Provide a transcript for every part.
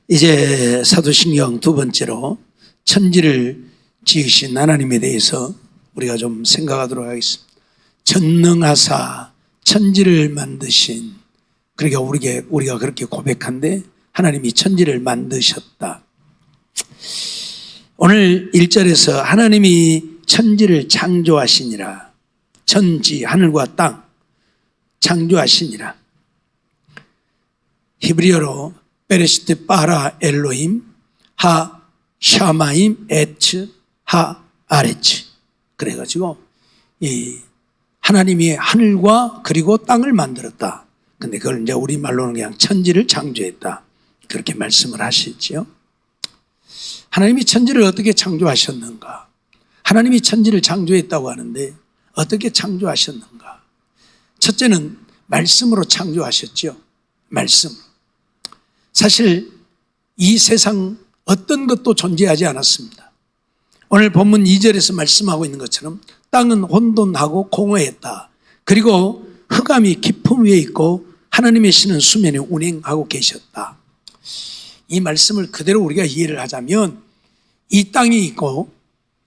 이제 사도신경 두 번째로 천지를 지으신 하나님에 대해서 우리가 좀 생각하도록 하겠습니다. 전능하사 천지를 만드신, 그러니까 우리가 그렇게 고백한데 하나님이 천지를 만드셨다. 오늘 1절에서 하나님이 천지를 창조하시니라. 천지, 하늘과 땅 창조하시니라. 히브리어로 베레시트 바라 엘로힘 하 샤마임 에츠 하 아레츠, 그래가지고 이 하나님이 하늘과 그리고 땅을 만들었다. 근데 그걸 이제 우리말로는 그냥 천지를 창조했다, 그렇게 말씀을 하시죠. 하나님이 천지를 어떻게 창조하셨는가? 하나님이 천지를 창조했다고 하는데 어떻게 창조하셨는가? 첫째는 말씀으로 창조하셨죠. 말씀. 사실 이 세상 어떤 것도 존재하지 않았습니다. 오늘 본문 2절에서 말씀하고 있는 것처럼 땅은 혼돈하고 공허했다. 그리고 흑암이 깊음 위에 있고 하나님의 신은 수면에 운행하고 계셨다. 이 말씀을 그대로 우리가 이해를 하자면 이 땅이 있고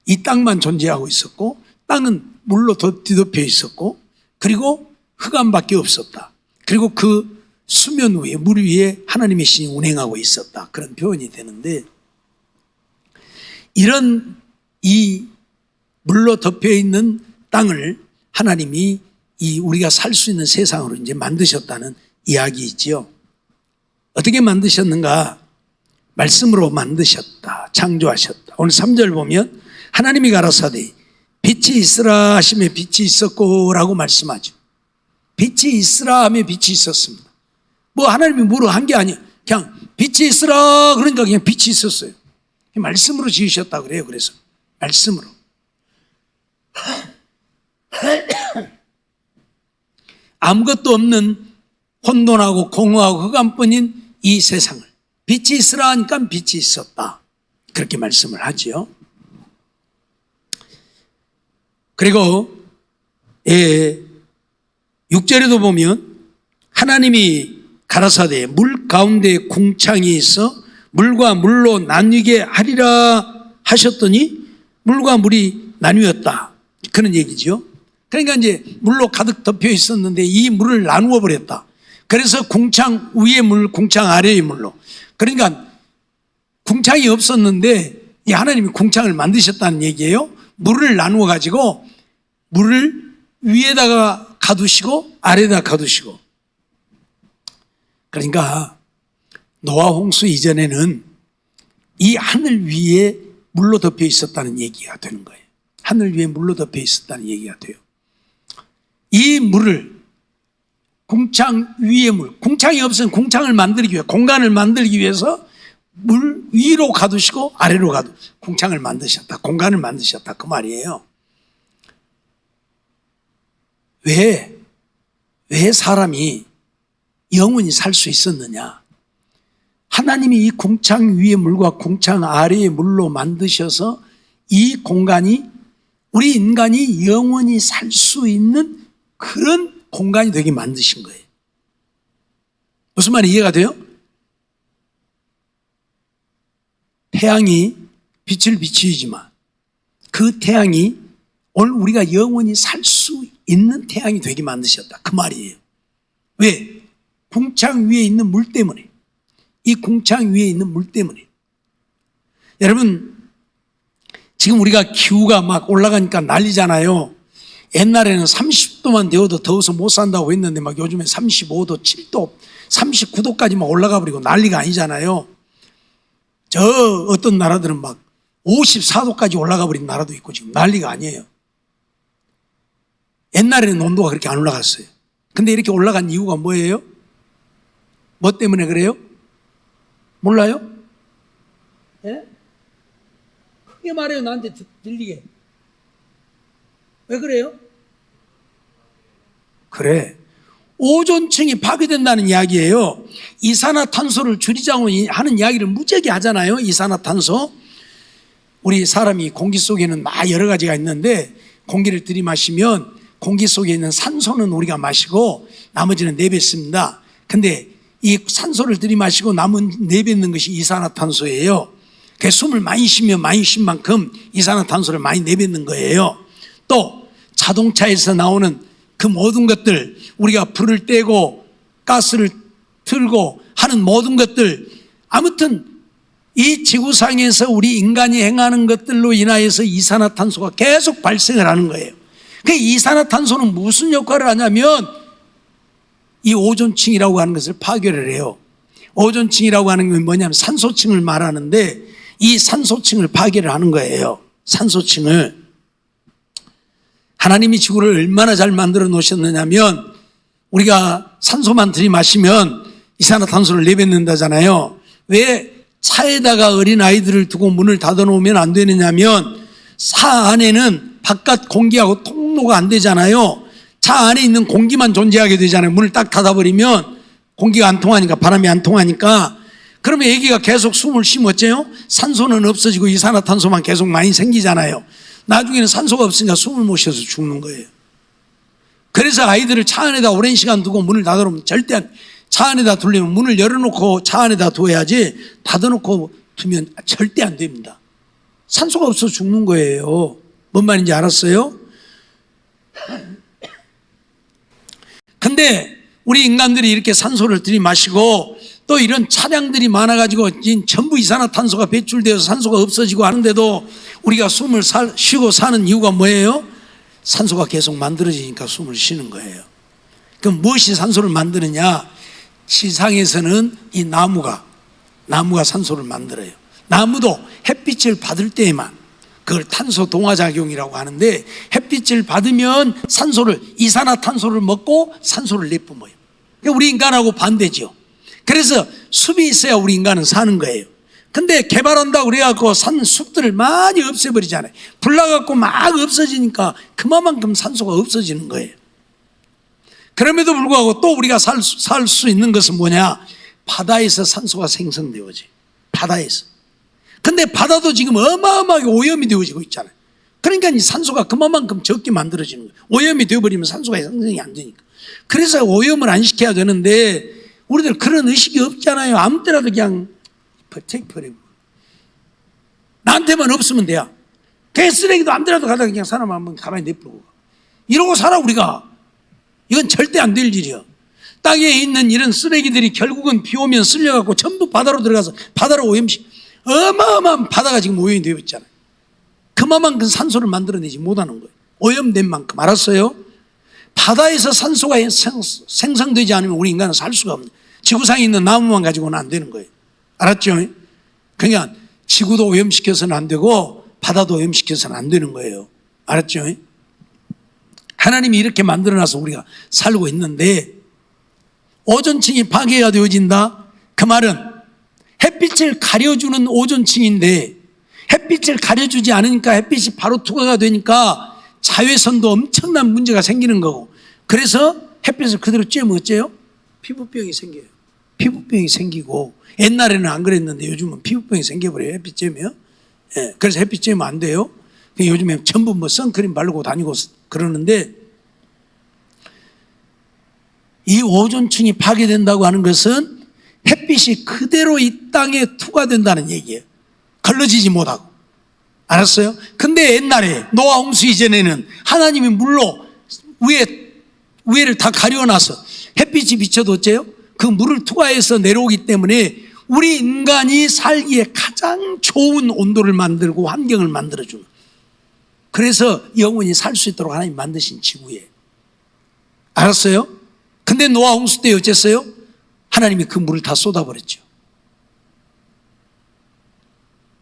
이 땅만 존재하고 있었고 땅은 물로 뒤덮여 있었고 그리고 흑암밖에 없었다. 그리고 그 수면 위에, 물 위에 하나님의 신이 운행하고 있었다, 그런 표현이 되는데, 이런 이 물로 덮여 있는 땅을 하나님이 우리가 살 수 있는 세상으로 이제 만드셨다는 이야기이지요. 어떻게 만드셨는가? 말씀으로 만드셨다, 창조하셨다. 오늘 3절 보면 하나님이 가라사대 빛이 있으라 하시며 빛이 있었고 라고 말씀하죠. 빛이 있으라 하며 빛이 있었습니다. 뭐 하나님이 뭐로 한 게 아니에요. 그냥 빛이 있으라 그러니까 그냥 빛이 있었어요. 말씀으로 지으셨다 그래요. 그래서 말씀으로. 아무것도 없는 혼돈하고 공허하고 흑암뿐인 이 세상을 빛이 있으라 하니까 빛이 있었다, 그렇게 말씀을 하지요. 그리고 6절에도 보면 하나님이 가라사대 물 가운데 궁창이 있어 물과 물로 나뉘게 하리라 하셨더니 물과 물이 나뉘었다, 그런 얘기죠. 그러니까 이제 물로 가득 덮여 있었는데 이 물을 나누어 버렸다. 그래서 궁창 위의 물, 궁창 아래의 물로. 그러니까 궁창이 없었는데 이 하나님이 궁창을 만드셨다는 얘기예요. 물을 나누어 가지고 물을 위에다가 가두시고 아래에다 가두시고. 그러니까 노아 홍수 이전에는 이 하늘 위에 물로 덮여 있었다는 얘기가 되는 거예요. 하늘 위에 물로 덮여 있었다는 얘기가 돼요. 이 물을 궁창 위의 물, 궁창이 없으면 궁창을 만들기 위해, 공간을 만들기 위해서 물 위로 가두시고 아래로 궁창을 만드셨다, 공간을 만드셨다, 그 말이에요. 왜 사람이 영원히 살 수 있었느냐? 하나님이 이 궁창 위의 물과 궁창 아래의 물로 만드셔서 이 공간이 우리 인간이 영원히 살 수 있는 그런 공간이 되게 만드신 거예요. 무슨 말이 이해가 돼요? 태양이 빛을 비추지만 그 태양이 오늘 우리가 영원히 살 수 있는 태양이 되게 만드셨다, 그 말이에요. 왜? 궁창 위에 있는 물 때문에. 이 궁창 위에 있는 물 때문에. 여러분, 지금 우리가 기후가 막 올라가니까 난리잖아요. 옛날에는 30도만 되어도 더워서 못 산다고 했는데 막 요즘에 35도, 7도, 39도까지 막 올라가 버리고 난리가 아니잖아요. 저 어떤 나라들은 막 54도까지 올라가 버린 나라도 있고 지금 난리가 아니에요. 옛날에는 온도가 그렇게 안 올라갔어요. 근데 이렇게 올라간 이유가 뭐예요? 뭐 때문에 그래요? 몰라요? 예? 크게 말해요. 나한테 들리게. 왜 그래요? 그래, 오존층이 파괴된다는 이야기예요. 이산화탄소를 줄이자고 하는 이야기를 무지하게 하잖아요. 이산화탄소. 우리 사람이 공기 속에는 막 여러 가지가 있는데 공기를 들이마시면 공기 속에 있는 산소는 우리가 마시고 나머지는 내뱉습니다. 근데 이 산소를 들이마시고 남은 내뱉는 것이 이산화탄소예요. 그 숨을 많이 쉬면 많이 쉰 만큼 이산화탄소를 많이 내뱉는 거예요. 또 자동차에서 나오는 그 모든 것들, 우리가 불을 떼고 가스를 틀고 하는 모든 것들, 아무튼 이 지구상에서 우리 인간이 행하는 것들로 인하여서 이산화탄소가 계속 발생을 하는 거예요. 그 이산화탄소는 무슨 역할을 하냐면 이 오존층이라고 하는 것을 파괴를 해요. 오존층이라고 하는 건 뭐냐면 산소층을 말하는데 이 산소층을 파괴를 하는 거예요. 산소층을. 하나님이 지구를 얼마나 잘 만들어 놓으셨느냐면 우리가 산소만 들이마시면 이산화탄소를 내뱉는다잖아요. 왜 차에다가 어린아이들을 두고 문을 닫아 놓으면 안 되느냐면 차 안에는 바깥 공기하고 통로가 안 되잖아요. 차 안에 있는 공기만 존재하게 되잖아요. 문을 딱 닫아버리면 공기가 안 통하니까, 바람이 안 통하니까. 그러면 애기가 계속 숨을 쉬면 어째요? 산소는 없어지고 이산화탄소만 계속 많이 생기잖아요. 나중에는 산소가 없으니까 숨을 못 쉬어서 죽는 거예요. 그래서 아이들을 차 안에다 오랜 시간 두고 문을 닫아놓으면 절대 차 안에다 두려면 문을 열어놓고 차 안에다 두어야지 닫아놓고 두면 절대 안 됩니다. 산소가 없어서 죽는 거예요. 뭔 말인지 알았어요? 근데 우리 인간들이 이렇게 산소를 들이마시고 또 이런 차량들이 많아가지고 전부 이산화탄소가 배출되어서 산소가 없어지고 하는데도 우리가 숨을 쉬고 사는 이유가 뭐예요? 산소가 계속 만들어지니까 숨을 쉬는 거예요. 그럼 무엇이 산소를 만드느냐? 지상에서는 이 나무가 산소를 만들어요. 나무도 햇빛을 받을 때에만, 그걸 탄소 동화작용이라고 하는데, 햇빛을 받으면 이산화탄소를 먹고 산소를 내뿜어요. 우리 인간하고 반대죠. 그래서 숲이 있어야 우리 인간은 사는 거예요. 근데 개발한다고 그래갖고 산 숲들을 많이 없애버리잖아요. 불나갖고 막 없어지니까 그만큼 산소가 없어지는 거예요. 그럼에도 불구하고 또 우리가 살 수 있는 것은 뭐냐? 바다에서 산소가 생성되어져요. 바다에서. 근데 바다도 지금 어마어마하게 오염이 되어지고 있잖아요. 그러니까 이 산소가 그만큼 적게 만들어지는 거예요. 오염이 되어버리면 산소가 생성이 안 되니까. 그래서 오염을 안 시켜야 되는데 우리들 그런 의식이 없잖아요. 아무 때라도 그냥 버려. 나한테만 없으면 돼요. 개쓰레기도 아무 데라도 가다가 그냥 사람 한번 가만히 내버리고 이러고 살아 우리가. 이건 절대 안 될 일이야. 땅에 있는 이런 쓰레기들이 결국은 비 오면 쓸려갖고 전부 바다로 들어가서 바다로 오염시, 어마어마한 바다가 지금 오염이 되어 있잖아요. 그만큼 산소를 만들어내지 못하는 거예요. 오염된 만큼. 알았어요? 바다에서 산소가 생성되지 않으면 우리 인간은 살 수가 없는, 지구상에 있는 나무만 가지고는 안 되는 거예요. 알았죠? 그러니까 지구도 오염시켜서는 안 되고 바다도 오염시켜서는 안 되는 거예요. 알았죠? 하나님이 이렇게 만들어놔서 우리가 살고 있는데 오존층이 파괴가 되어진다? 그 말은 햇빛을 가려주는 오존층인데 햇빛을 가려주지 않으니까 햇빛이 바로 투과가 되니까 자외선도 엄청난 문제가 생기는 거고, 그래서 햇빛을 그대로 쬐면 어째요? 피부병이 생겨요. 피부병이 생기고, 옛날에는 안 그랬는데 요즘은 피부병이 생겨버려요. 햇빛 쬐면. 예, 그래서 햇빛 쬐면 안 돼요. 요즘에 전부 선크림 바르고 다니고 그러는데, 이 오존층이 파괴된다고 하는 것은 햇빛이 그대로 이 땅에 투과된다는 얘기예요. 걸러지지 못하고. 알았어요? 근데 옛날에 노아 홍수 이전에는 하나님이 물로 위에를 다 가려놔서 햇빛이 비쳐도 어째요? 그 물을 투과해서 내려오기 때문에 우리 인간이 살기에 가장 좋은 온도를 만들고 환경을 만들어주는, 그래서 영원히 살 수 있도록 하나님 만드신 지구에. 알았어요? 근데 노아 홍수 때 어쨌어요? 하나님이 그 물을 다 쏟아버렸죠.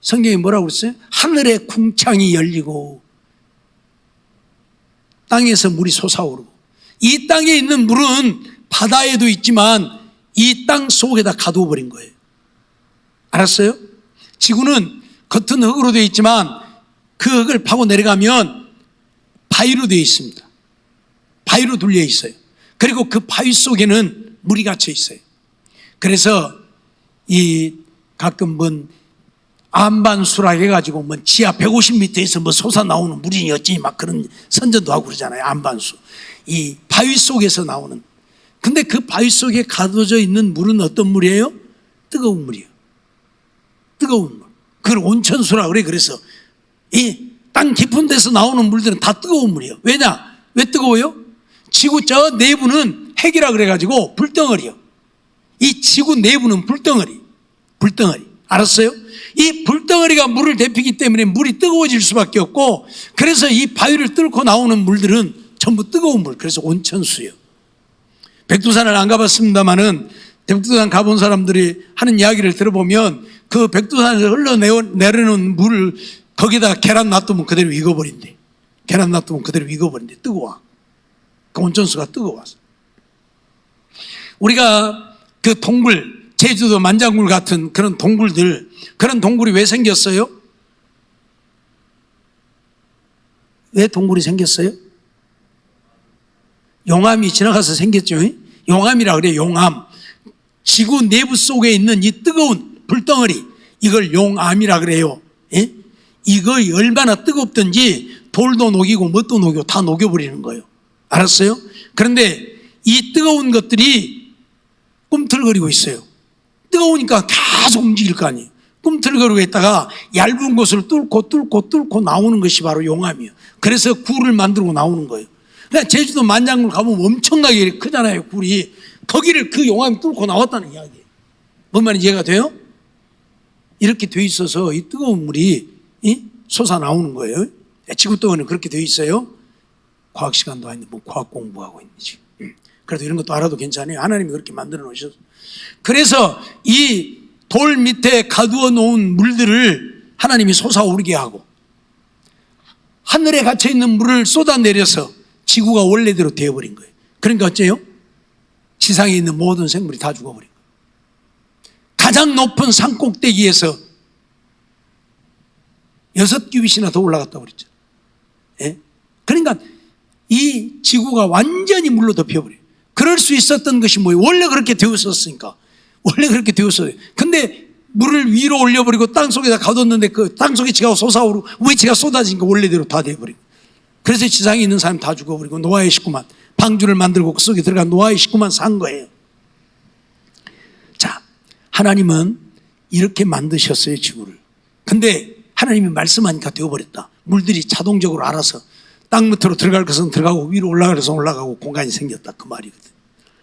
성경이 뭐라고 그랬어요? 하늘의 궁창이 열리고 땅에서 물이 솟아오르고, 이 땅에 있는 물은 바다에도 있지만 이 땅 속에다 가두어버린 거예요. 알았어요? 지구는 겉은 흙으로 되어 있지만 그 흙을 파고 내려가면 바위로 되어 있습니다. 바위로 둘려 있어요. 그리고 그 바위 속에는 물이 갇혀 있어요. 그래서 이 가끔 안반수라 해가지고 지하 150m에서 솟아 나오는 물이 어찌 막 그런 선전도 하고 그러잖아요. 안반수. 이 바위 속에서 나오는 근데 그 바위 속에 가둬져 있는 물은 어떤 물이에요? 뜨거운 물이에요. 뜨거운 물. 그걸 온천수라 그래. 그래서 이 땅 깊은 데서 나오는 물들은 다 뜨거운 물이에요. 왜냐? 왜 뜨거워요? 지구 저 내부는 핵이라 그래가지고 불덩어리요. 이 지구 내부는 불덩어리. 알았어요? 이 불덩어리가 물을 데피기 때문에 물이 뜨거워질 수밖에 없고, 그래서 이 바위를 뚫고 나오는 물들은 전부 뜨거운 물. 그래서 온천수예요. 백두산을 안 가봤습니다만은 백두산 가본 사람들이 하는 이야기를 들어보면 그 백두산에서 흘러내리는 물을 거기다 계란 놔두면 그대로 익어버린대. 뜨거워. 그 온천수가 뜨거워서. 우리가 그 동굴, 제주도 만장굴 같은 그런 동굴들, 그런 동굴이 왜 생겼어요? 왜 동굴이 생겼어요? 용암이 지나가서 생겼죠. 용암이라 그래요. 용암. 지구 내부 속에 있는 이 뜨거운 불덩어리, 이걸 용암이라 그래요. 예? 이거 얼마나 뜨겁든지 돌도 녹이고 뭣도 녹이고 다 녹여버리는 거예요. 알았어요? 그런데 이 뜨거운 것들이 꿈틀거리고 있어요. 뜨거우니까 계속 움직일 거 아니에요. 꿈틀거리고 있다가 얇은 곳을 뚫고 나오는 것이 바로 용암이에요. 그래서 굴을 만들고 나오는 거예요. 그러니까 제주도 만장굴 가보면 엄청나게 크잖아요, 굴이. 거기를 그 용암이 뚫고 나왔다는 이야기예요. 뭔 말인지 이해가 돼요? 이렇게 돼 있어서 이 뜨거운 물이 솟아 나오는 거예요. 지구덩어리는 그렇게 돼 있어요. 과학 시간도 아닌데 뭐 과학 공부하고 있는지. 그래도 이런 것도 알아도 괜찮아요. 하나님이 그렇게 만들어 놓으셔서. 그래서 이 돌 밑에 가두어 놓은 물들을 하나님이 솟아오르게 하고, 하늘에 갇혀 있는 물을 쏟아내려서 지구가 원래대로 되어버린 거예요. 그러니까 어째요? 지상에 있는 모든 생물이 다 죽어버린 거예요. 가장 높은 산 꼭대기에서 6규빗이나 더 올라갔다고 그랬죠. 예? 그러니까 이 지구가 완전히 물로 덮여버려요. 그럴 수 있었던 것이 뭐예요? 원래 그렇게 되었었으니까. 근데 물을 위로 올려버리고 땅속에다 가뒀는데 그 땅속에 지가 솟아오르고 왜 지가 쏟아지니까 원래대로 다 돼버리고. 그래서 지상에 있는 사람 다 죽어버리고 노아의 식구만, 방주를 만들고 그 속에 들어간 노아의 식구만 산 거예요. 자, 하나님은 이렇게 만드셨어요, 지구를. 근데 하나님이 말씀하니까 되어버렸다. 물들이 자동적으로 알아서 땅 밑으로 들어갈 것은 들어가고 위로 올라갈 것은 올라가고 공간이 생겼다, 그 말이거든.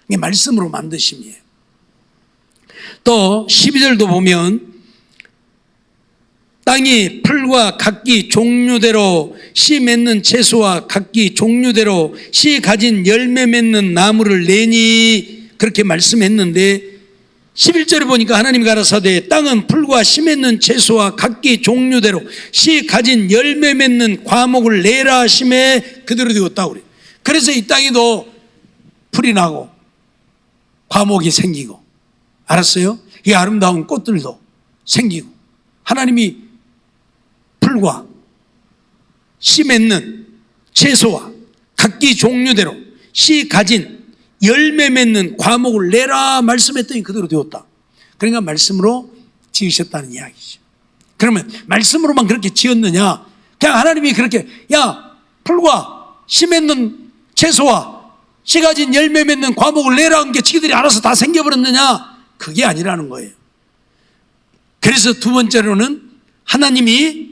이게 말씀으로 만드심이에요. 또 12절도 보면 땅이 풀과 각기 종류대로 씨 맺는 채소와 각기 종류대로 씨 가진 열매 맺는 나무를 내니, 그렇게 말씀했는데 11절에 보니까 하나님이 가라사대 땅은 풀과 씨 맺는 채소와 각기 종류대로 씨 가진 열매 맺는 과목을 내라 하심에 그대로 되었다고 그래요. 그래서 이 땅에도 풀이 나고 과목이 생기고, 알았어요? 이 아름다운 꽃들도 생기고, 하나님이 풀과 씨 맺는 채소와 각기 종류대로 씨 가진 열매 맺는 과목을 내라 말씀했더니 그대로 되었다. 그러니까 말씀으로 지으셨다는 이야기죠. 그러면 말씀으로만 그렇게 지었느냐? 그냥 하나님이 그렇게 풀과 씨 맺는 채소와 씨 가진 열매 맺는 과목을 내라 한 게 지들이 알아서 다 생겨버렸느냐? 그게 아니라는 거예요. 그래서 두 번째로는 하나님이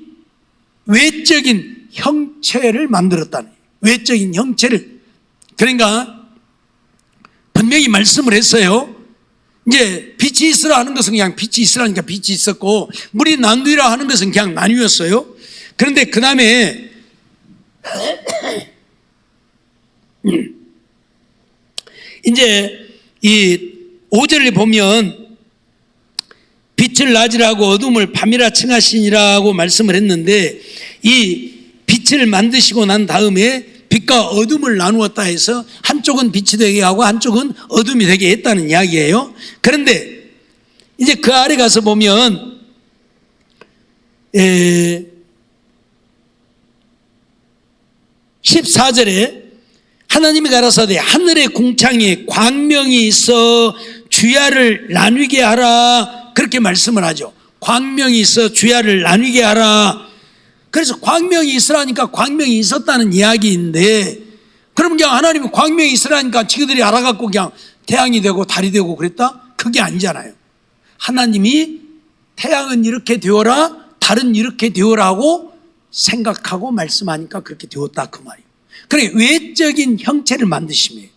외적인 형체를 만들었다는 거예요. 외적인 형체를. 그러니까 분명히 말씀을 했어요. 이제 빛이 있으라 하는 것은 그냥 빛이 있으라니까 빛이 있었고, 물이 나누리라 하는 것은 그냥 나뉘었어요. 그런데 그 다음에 이제 이 5절을 보면 빛을 낮이라고 어둠을 밤이라 칭하시니라고 말씀을 했는데, 이 빛을 만드시고 난 다음에 빛과 어둠을 나누었다 해서 한쪽은 빛이 되게 하고 한쪽은 어둠이 되게 했다는 이야기예요. 그런데 이제 그 아래 가서 보면 14절에 하나님이 가라사대 하늘의 궁창에 광명이 있어 주야를 나뉘게 하라, 그렇게 말씀을 하죠. 광명이 있어 주야를 나뉘게 하라. 그래서 광명이 있으라니까 광명이 있었다는 이야기인데, 그럼 그냥 하나님이 광명이 있으라니까 지그들이 알아갖고 그냥 태양이 되고 달이 되고 그랬다? 그게 아니잖아요. 하나님이 태양은 이렇게 되어라, 달은 이렇게 되어라 하고 생각하고 말씀하니까 그렇게 되었다 그 말이에요. 그래, 외적인 형체를 만드심이에요.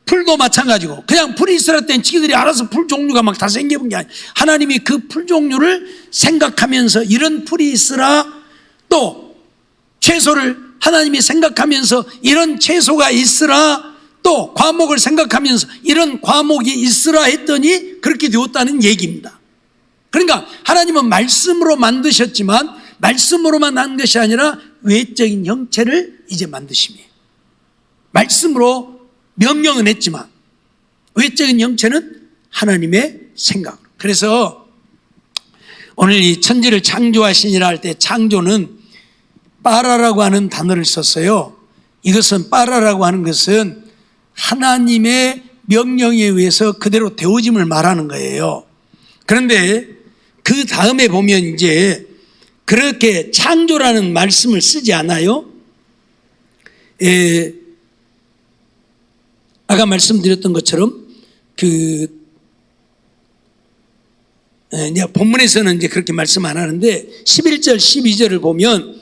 풀도 마찬가지고, 그냥 풀이 있으라 땐 지들이 알아서 풀 종류가 막 다 생겨본 게 아니에요. 하나님이 그 풀 종류를 생각하면서 이런 풀이 있으라, 또 채소를 하나님이 생각하면서 이런 채소가 있으라, 또 과목을 생각하면서 이런 과목이 있으라 했더니 그렇게 되었다는 얘기입니다. 그러니까 하나님은 말씀으로 만드셨지만 말씀으로만 난 것이 아니라 외적인 형체를 이제 만드심이에요. 말씀으로 명령은 했지만 외적인 형체는 하나님의 생각. 그래서 오늘 이 천지를 창조하시니라 할 때 창조는 빠라라고 하는 단어를 썼어요. 이것은 빠라라고 하는 것은 하나님의 명령에 의해서 그대로 되어짐을 말하는 거예요. 그런데 그 다음에 보면 이제 그렇게 창조라는 말씀을 쓰지 않아요. 아까 말씀드렸던 것처럼 본문에서는 이제 그렇게 말씀 안 하는데 11절 12절을 보면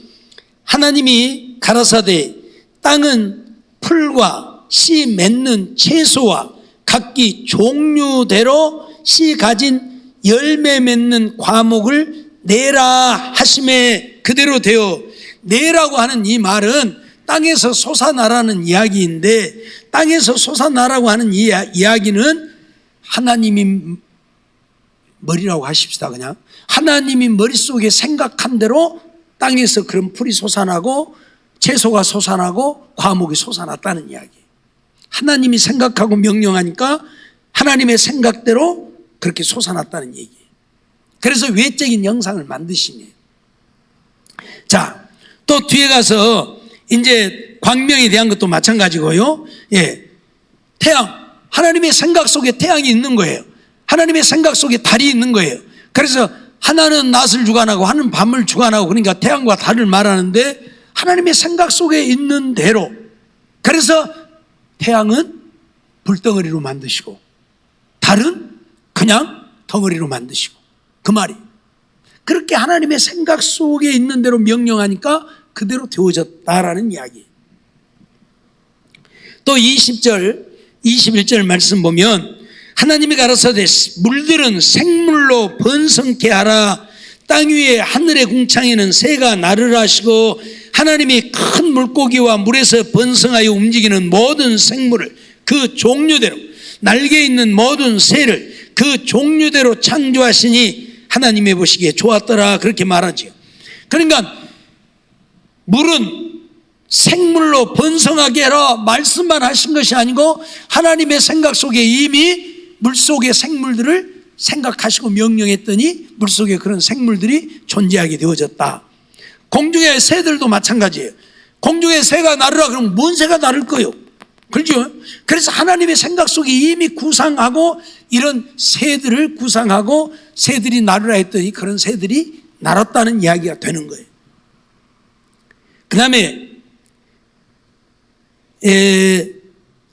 하나님이 가라사대 땅은 풀과 씨 맺는 채소와 각기 종류대로 씨 가진 열매 맺는 과목을 내라 하심에 그대로 되어, 내라고 하는 이 말은 땅에서 솟아나라는 이야기인데, 땅에서 솟아나라고 하는 이 이야기는 하나님이 머리라고 하십시다. 그냥 하나님이 머릿속에 생각한 대로 땅에서 그런 풀이 솟아나고 채소가 솟아나고 과목이 솟아났다는 이야기예요. 하나님이 생각하고 명령하니까 하나님의 생각대로 그렇게 솟아났다는 얘기예요. 그래서 외적인 형상을 만드시네요. 자, 또 뒤에 가서 이제 광명에 대한 것도 마찬가지고요. 태양, 하나님의 생각 속에 태양이 있는 거예요. 하나님의 생각 속에 달이 있는 거예요. 그래서 하나는 낮을 주관하고 하나는 밤을 주관하고, 그러니까 태양과 달을 말하는데 하나님의 생각 속에 있는 대로, 그래서 태양은 불덩어리로 만드시고 달은 그냥 덩어리로 만드시고, 그 말이 그렇게 하나님의 생각 속에 있는 대로 명령하니까 그대로 되어졌다라는 이야기. 또 20절 21절 말씀 보면 하나님이 가라사대 물들은 생물로 번성케 하라, 땅 위에 하늘의 궁창에는 새가 나르라 하시고 하나님이 큰 물고기와 물에서 번성하여 움직이는 모든 생물을 그 종류대로, 날개 있는 모든 새를 그 종류대로 창조하시니 하나님이 보시기에 좋았더라, 그렇게 말하지요. 그러니까 물은 생물로 번성하게 하라 말씀만 하신 것이 아니고 하나님의 생각 속에 이미 물속의 생물들을 생각하시고 명령했더니 물속에 그런 생물들이 존재하게 되어졌다. 공중의 새들도 마찬가지예요. 공중의 새가 나르라 그러면 뭔 새가 나를 거요? 그렇죠? 그래서 하나님의 생각 속에 이미 구상하고 이런 새들을 구상하고 새들이 나르라 했더니 그런 새들이 날았다는 이야기가 되는 거예요. 그 다음에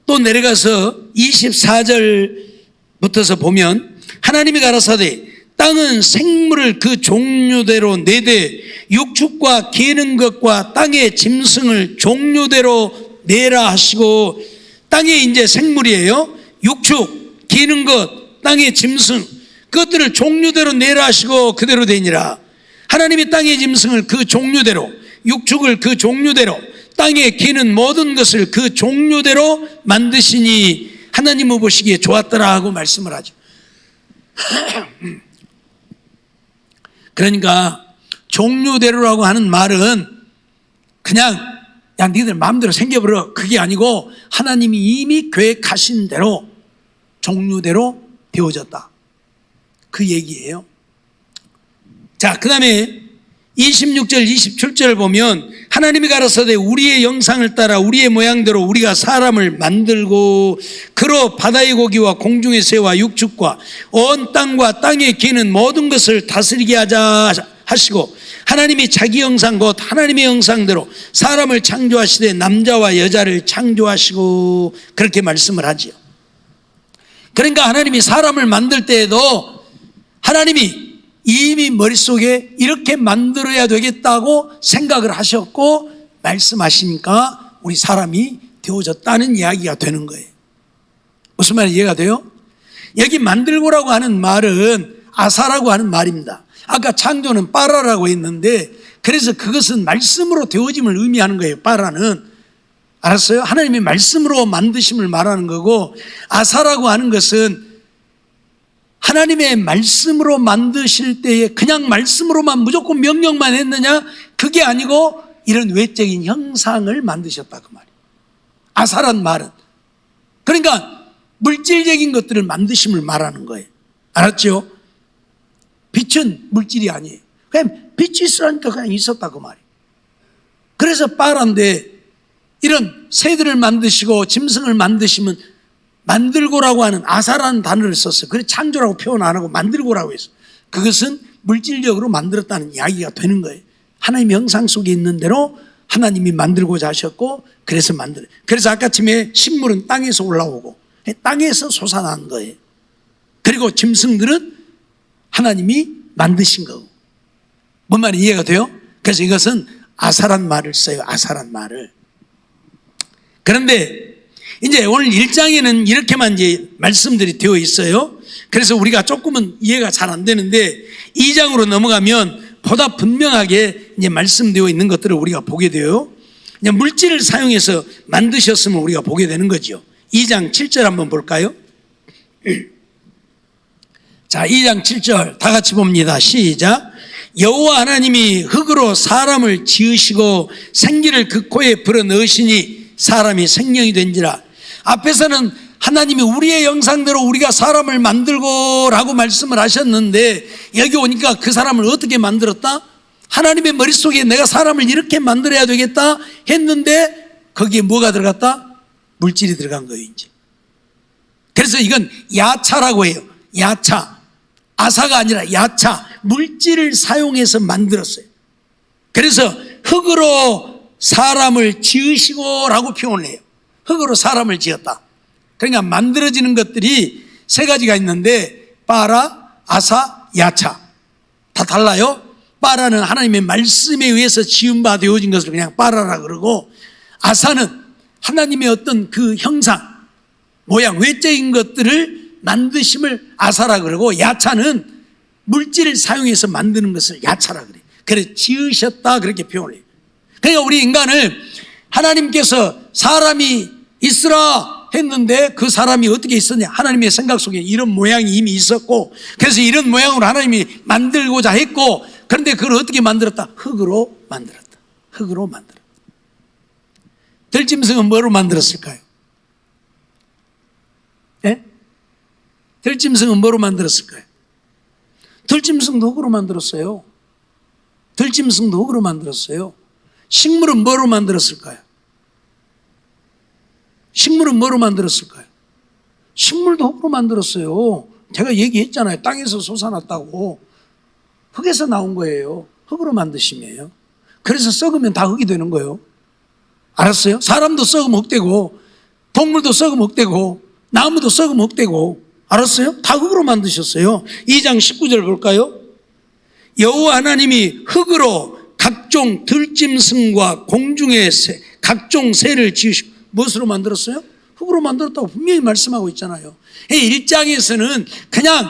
또 내려가서 24절부터서 보면 하나님이 가라사대 땅은 생물을 그 종류대로 내되 육축과 기는 것과 땅의 짐승을 종류대로 내라 하시고, 땅에 이제 생물이에요. 육축, 기는 것, 땅의 짐승, 그것들을 종류대로 내라 하시고 그대로 되니라. 하나님이 땅의 짐승을 그 종류대로, 육축을 그 종류대로, 땅에 기는 모든 것을 그 종류대로 만드시니 하나님을 보시기에 좋았더라 하고 말씀을 하죠. 그러니까 종류대로라고 하는 말은 그냥 야 니들 마음대로 생겨버려, 그게 아니고 하나님이 이미 계획하신 대로 종류대로 되어졌다, 그 얘기예요. 자, 그 다음에 26절 27절 보면 하나님이 가라사대 우리의 영상을 따라 우리의 모양대로 우리가 사람을 만들고 그로 바다의 고기와 공중의 새와 육축과 온 땅과 땅에 기는 모든 것을 다스리게 하자 하시고, 하나님이 자기 형상 곧 하나님의 형상대로 사람을 창조하시되 남자와 여자를 창조하시고 그렇게 말씀을 하지요. 그러니까 하나님이 사람을 만들 때에도 하나님이 이미 머릿속에 이렇게 만들어야 되겠다고 생각을 하셨고 말씀하시니까 우리 사람이 되어졌다는 이야기가 되는 거예요. 무슨 말인지 이해가 돼요? 여기 만들고라고 하는 말은 아사라고 하는 말입니다. 아까 창조는 빠라라고 했는데 그래서 그것은 말씀으로 되어짐을 의미하는 거예요. 빠라는. 알았어요? 하나님의 말씀으로 만드심을 말하는 거고, 아사라고 하는 것은 하나님의 말씀으로 만드실 때에 그냥 말씀으로만 무조건 명령만 했느냐? 그게 아니고 이런 외적인 형상을 만드셨다 그 말이에요. 아사란 말은 그러니까 물질적인 것들을 만드심을 말하는 거예요. 알았죠? 빛은 물질이 아니에요. 그냥 빛이 있으라니까 그냥 있었다 그 말이에요. 그래서 빠란데 이런 새들을 만드시고 짐승을 만드시면 만들고라고 하는 아사라는 단어를 썼어요. 그래서 창조라고 표현 안 하고 만들고라고 했어요. 그것은 물질적으로 만들었다는 이야기가 되는 거예요. 하나님의 형상 속에 있는 대로 하나님이 만들고자 하셨고 그래서 만들어요. 그래서 아까쯤에 식물은 땅에서 올라오고 땅에서 솟아난 거예요. 그리고 짐승들은 하나님이 만드신 거고. 뭔 말이 이해가 돼요? 그래서 이것은 아사란 말을 써요. 아사란 말을. 그런데 이제 오늘 1장에는 이렇게만 이제 말씀들이 되어 있어요. 그래서 우리가 조금은 이해가 잘 안 되는데 2장으로 넘어가면 보다 분명하게 이제 말씀되어 있는 것들을 우리가 보게 돼요. 그냥 물질을 사용해서 만드셨으면 우리가 보게 되는 거죠. 2장 7절 한번 볼까요? 자, 2장 7절 다 같이 봅니다. 시작. 여호와 하나님이 흙으로 사람을 지으시고 생기를 그 코에 불어넣으시니 사람이 생명이 된지라. 앞에서는 하나님이 우리의 형상대로 우리가 사람을 만들고 라고 말씀을 하셨는데 여기 오니까 그 사람을 어떻게 만들었다? 하나님의 머릿속에 내가 사람을 이렇게 만들어야 되겠다 했는데 거기에 뭐가 들어갔다? 물질이 들어간 거예요 이제. 그래서 이건 야차라고 해요. 야차. 아사가 아니라 야차. 물질을 사용해서 만들었어요. 그래서 흙으로 사람을 지으시고 라고 표현을 해요. 흙으로 사람을 지었다. 그러니까 만들어지는 것들이 세 가지가 있는데 빠라, 아사, 야차. 다 달라요. 빠라는 하나님의 말씀에 의해서 지은 바 되어진 것을 그냥 빠라라 그러고, 아사는 하나님의 어떤 그 형상, 모양, 외적인 것들을 만드심을 아사라 그러고, 야차는 물질을 사용해서 만드는 것을 야차라 그래요. 그래서 지으셨다 그렇게 표현해요. 그러니까 우리 인간을 하나님께서 사람이 있으라 했는데 그 사람이 어떻게 있었냐? 하나님의 생각 속에 이런 모양이 이미 있었고, 그래서 이런 모양으로 하나님이 만들고자 했고, 그런데 그걸 어떻게 만들었다? 흙으로 만들었다. 흙으로 만들었다. 들짐승은 뭐로 만들었을까요? 예? 들짐승은 뭐로 만들었을까요? 들짐승도 흙으로 만들었어요. 들짐승도 흙으로 만들었어요. 식물은 뭐로 만들었을까요? 식물은 뭐로 만들었을까요? 식물도 흙으로 만들었어요. 제가 얘기했잖아요. 땅에서 솟아났다고. 흙에서 나온 거예요. 흙으로 만드심이에요. 그래서 썩으면 다 흙이 되는 거예요. 알았어요? 사람도 썩으면 흙되고, 동물도 썩으면 흙되고, 나무도 썩으면 흙되고, 알았어요? 다 흙으로 만드셨어요. 2장 19절 볼까요? 여호와 하나님이 흙으로 각종 들짐승과 공중의 새, 각종 새를 지으시고, 무엇으로 만들었어요? 흙으로 만들었다고 분명히 말씀하고 있잖아요. 1장에서는 그냥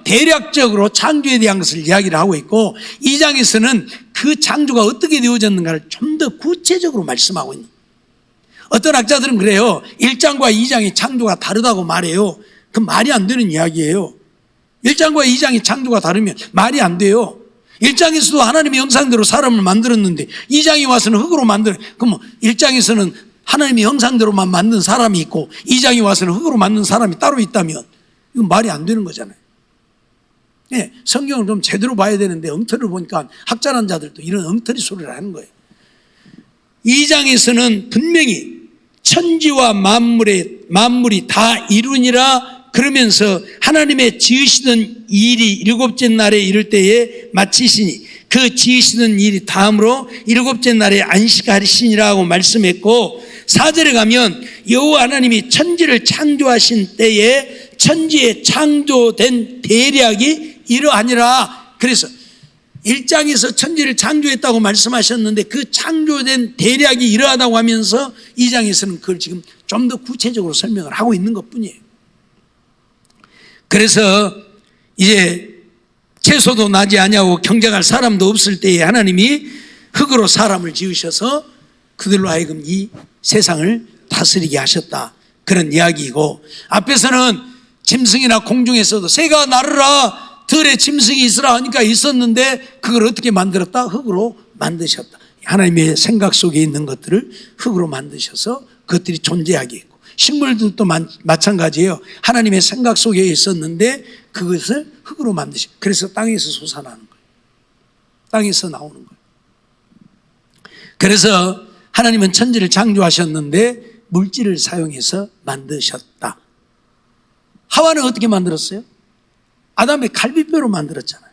대략적으로 창조에 대한 것을 이야기를 하고 있고, 2장에서는 그 창조가 어떻게 되어졌는가를 좀 더 구체적으로 말씀하고 있는. 어떤 학자들은 그래요. 1장과 2장의 창조가 다르다고 말해요. 그 말이 안 되는 이야기예요. 1장과 2장의 창조가 다르면 말이 안 돼요. 1장에서도 하나님의 형상대로 사람을 만들었는데 2장에 와서는 흙으로 만들어. 그럼 1장에서는 하나님의 형상대로만 만든 사람이 있고 2장에 와서는 흙으로 만든 사람이 따로 있다면 이건 말이 안 되는 거잖아요. 네, 성경을 좀 제대로 봐야 되는데 엉터리를 보니까 학자란 자들도 이런 엉터리 소리를 하는 거예요. 2장에서는 분명히 천지와 만물이 다 이루니라 그러면서 하나님의 지으시던 일이 일곱째 날에 이를 때에 마치시니 그 지으시던 일이 다음으로 일곱째 날에 안식하시니라고 말씀했고, 4절에 가면 여호와 하나님이 천지를 창조하신 때에 천지에 창조된 대략이 이러하니라. 그래서 1장에서 천지를 창조했다고 말씀하셨는데 그 창조된 대략이 이러하다고 하면서 2장에서는 그걸 지금 좀 더 구체적으로 설명을 하고 있는 것뿐이에요. 그래서 이제 채소도 나지 아니하고 경작할 사람도 없을 때에 하나님이 흙으로 사람을 지으셔서 그들로 하여금 이 세상을 다스리게 하셨다, 그런 이야기이고, 앞에서는 짐승이나 공중에서도 새가 나르라 들에 짐승이 있으라 하니까 있었는데 그걸 어떻게 만들었다? 흙으로 만드셨다. 하나님의 생각 속에 있는 것들을 흙으로 만드셔서 그것들이 존재하게 했고, 식물들도 마찬가지예요. 하나님의 생각 속에 있었는데 그것을 흙으로 만드시. 그래서 땅에서 솟아나는 거예요. 땅에서 나오는 거예요. 그래서 하나님은 천지를 창조하셨는데 물질을 사용해서 만드셨다. 하와는 어떻게 만들었어요? 아담의 갈비뼈로 만들었잖아요.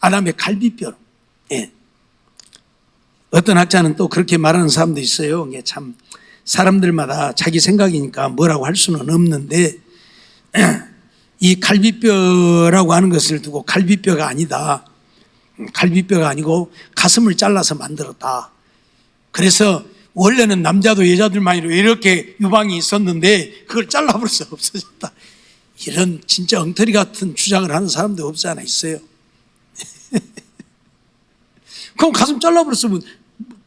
아담의 갈비뼈로. 예. 어떤 학자는 또 그렇게 말하는 사람도 있어요. 이게 참 사람들마다 자기 생각이니까 뭐라고 할 수는 없는데, 이 갈비뼈라고 하는 것을 두고 갈비뼈가 아니다, 갈비뼈가 아니고 가슴을 잘라서 만들었다. 그래서 원래는 남자도 여자들만 이렇게 유방이 있었는데 그걸 잘라버려서 없어졌다. 이런 진짜 엉터리 같은 주장을 하는 사람도 없지 않아 있어요. 그럼 가슴 잘라버렸으면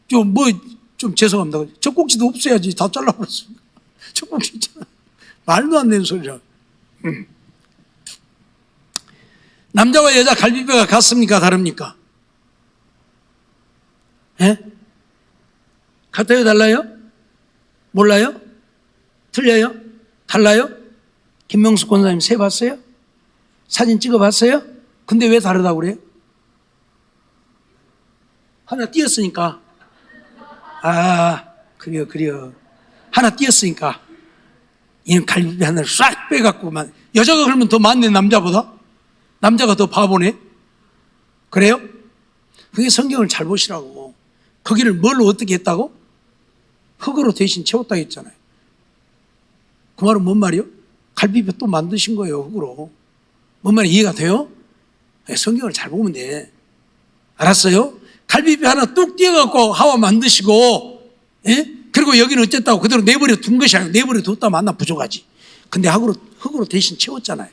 좀 죄송합니다. 젖꼭지도 없어야지. 다 잘라버렸습니다. 젖꼭지 있잖아. 말도 안 되는 소리라. 남자와 여자 갈비뼈가 같습니까? 다릅니까? 예? 같아요? 달라요? 몰라요? 틀려요? 달라요? 김명숙 권사님 세봤어요? 사진 찍어봤어요? 근데 왜 다르다고 그래요? 하나 띄었으니까. 아, 그래요. 하나 띄었으니까. 이는 갈비뼈 하나를 싹 빼갖고만. 여자가 그러면 더 많네, 남자보다? 남자가 더 바보네? 그래요? 그게 성경을 잘 보시라고. 거기를 뭘로 어떻게 했다고? 흙으로 대신 채웠다 했잖아요. 그 말은 뭔 말이요? 갈비뼈 또 만드신 거예요, 흙으로. 뭔 말이 이해가 돼요? 성경을 잘 보면 돼. 알았어요? 갈비뼈 하나 뚝 띄어갖고 하와 만드시고, 예? 그리고 여기는 어쨌다고 그대로 내버려 둔 것이 아니고 내버려 뒀다면 하나 부족하지. 근데 흙으로 대신 채웠잖아요.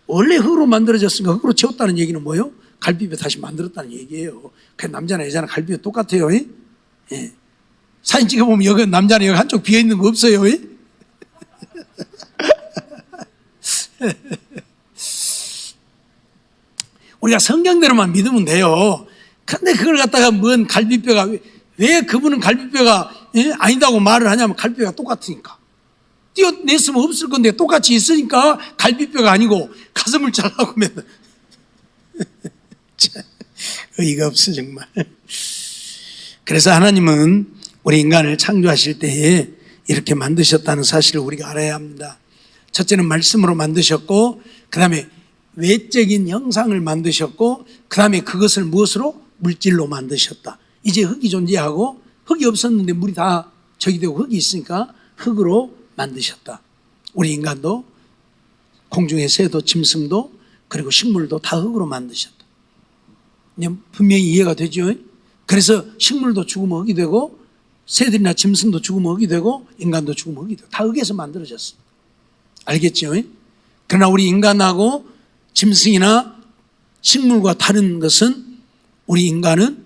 원래 흙으로 만들어졌으니까 흙으로 채웠다는 얘기는 뭐예요? 갈비뼈 다시 만들었다는 얘기예요. 그 남자나 여자나 갈비뼈 똑같아요. 예? 예. 사진 찍어보면 여기 남자는 여기 한쪽 비어있는 거 없어요. 예? 우리가 성경대로만 믿으면 돼요. 근데 그걸 갖다가 뭔 갈비뼈가, 왜 그분은 갈비뼈가 아니다고 말을 하냐면 갈비뼈가 똑같으니까. 띄어냈으면 없을 건데 똑같이 있으니까 갈비뼈가 아니고 가슴을 잘라고 맨날. 의의가 없어 정말. 그래서 하나님은 우리 인간을 창조하실 때에 이렇게 만드셨다는 사실을 우리가 알아야 합니다. 첫째는 말씀으로 만드셨고, 그 다음에 외적인 형상을 만드셨고, 그 다음에 그것을 무엇으로? 물질로 만드셨다. 이제 흙이 존재하고, 흙이 없었는데 물이 다 적이 되고 흙이 있으니까 흙으로 만드셨다. 우리 인간도, 공중의 새도, 짐승도, 그리고 식물도 다 흙으로 만드셨다. 분명히 이해가 되죠? 그래서 식물도 죽으면 흙이 되고, 새들이나 짐승도 죽으면 흙이 되고, 인간도 죽으면 흙이 되고, 다 흙에서 만들어졌습니다. 알겠죠? 그러나 우리 인간하고 짐승이나 식물과 다른 것은, 우리 인간은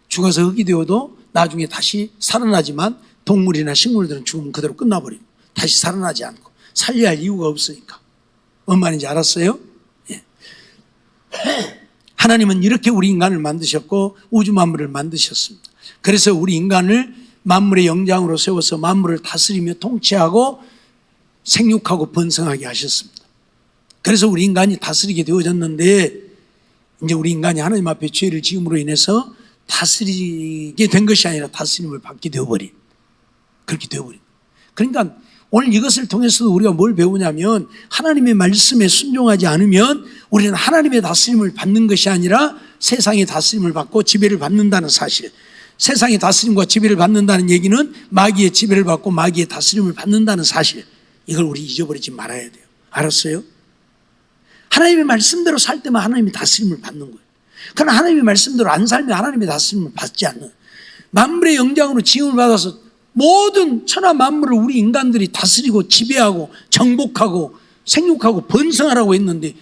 죽어서 흙이 되어도 나중에 다시 살아나지만 동물이나 식물들은 죽으면 그대로 끝나버리고 다시 살아나지 않고 살려야 할 이유가 없으니까. 뭔 말인지 알았어요? 예. 하나님은 이렇게 우리 인간을 만드셨고 우주 만물을 만드셨습니다. 그래서 우리 인간을 만물의 영장으로 세워서 만물을 다스리며 통치하고 생육하고 번성하게 하셨습니다. 그래서 우리 인간이 다스리게 되어졌는데, 이제 우리 인간이 하나님 앞에 죄를 지음으로 인해서 다스리게 된 것이 아니라 다스림을 받게 되어버린, 그렇게 되어버린. 그러니까 오늘 이것을 통해서도 우리가 뭘 배우냐면, 하나님의 말씀에 순종하지 않으면 우리는 하나님의 다스림을 받는 것이 아니라 세상의 다스림을 받고 지배를 받는다는 사실. 세상의 다스림과 지배를 받는다는 얘기는 마귀의 지배를 받고 마귀의 다스림을 받는다는 사실, 이걸 우리 잊어버리지 말아야 돼요. 알았어요? 하나님의 말씀대로 살 때만 하나님의 다스림을 받는 거예요. 그러나 하나님의 말씀대로 안 살면 하나님의 다스림을 받지 않는, 만물의 영장으로 지음을 받아서 모든 천하 만물을 우리 인간들이 다스리고 지배하고 정복하고 생육하고 번성하라고 했는데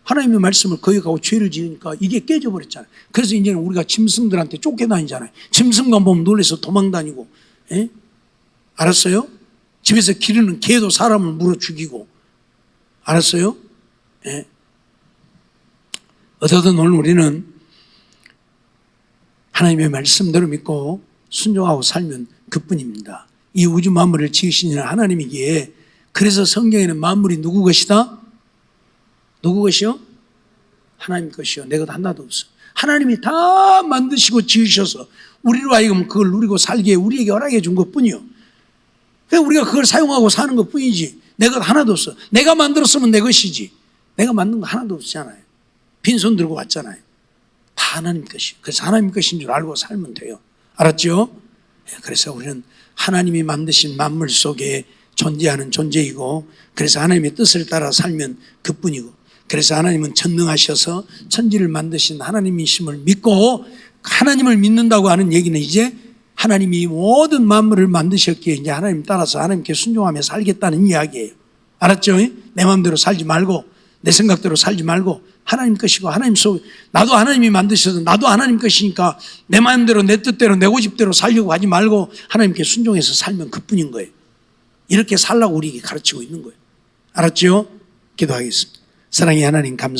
하나님의 말씀을 거역하고 죄를 지으니까 이게 깨져버렸잖아요. 그래서 이제는 우리가 짐승들한테 쫓겨다니잖아요. 짐승만 보면 놀라서 도망다니고, 예? 알았어요? 집에서 기르는 개도 사람을 물어 죽이고, 알았어요? 예? 어쨌든 오늘 우리는 하나님의 말씀대로 믿고 순종하고 살면 그뿐입니다. 이 우주 만물을 지으신 하나님이기에, 그래서 성경에는 만물이 누구 것이다? 누구 것이요? 하나님 것이요. 내 것 하나도 없어. 하나님이 다 만드시고 지으셔서 우리로 하여금 그걸 누리고 살기에 우리에게 허락해 준 것뿐이요. 그러니까 우리가 그걸 사용하고 사는 것뿐이지 내 것 하나도 없어. 내가 만들었으면 내 것이지 내가 만든 거 하나도 없잖아요. 빈손 들고 왔잖아요. 다 하나님 것이요. 그래서 하나님 것인 줄 알고 살면 돼요. 알았죠? 그래서 우리는 하나님이 만드신 만물 속에 존재하는 존재이고, 그래서 하나님의 뜻을 따라 살면 그뿐이고, 그래서 하나님은 전능하셔서 천지를 만드신 하나님이심을 믿고, 하나님을 믿는다고 하는 얘기는 이제 하나님이 모든 만물을 만드셨기에 이제 하나님 따라서 하나님께 순종하며 살겠다는 이야기예요. 알았죠? 내 마음대로 살지 말고 내 생각대로 살지 말고 하나님 것이고, 하나님 속, 나도 하나님이 만드셔서 나도 하나님 것이니까 내 마음대로 내 뜻대로 내 고집대로 살려고 하지 말고 하나님께 순종해서 살면 그뿐인 거예요. 이렇게 살라고 우리에게 가르치고 있는 거예요. 알았죠? 기도하겠습니다. 사랑의 하나님, 감사합니다.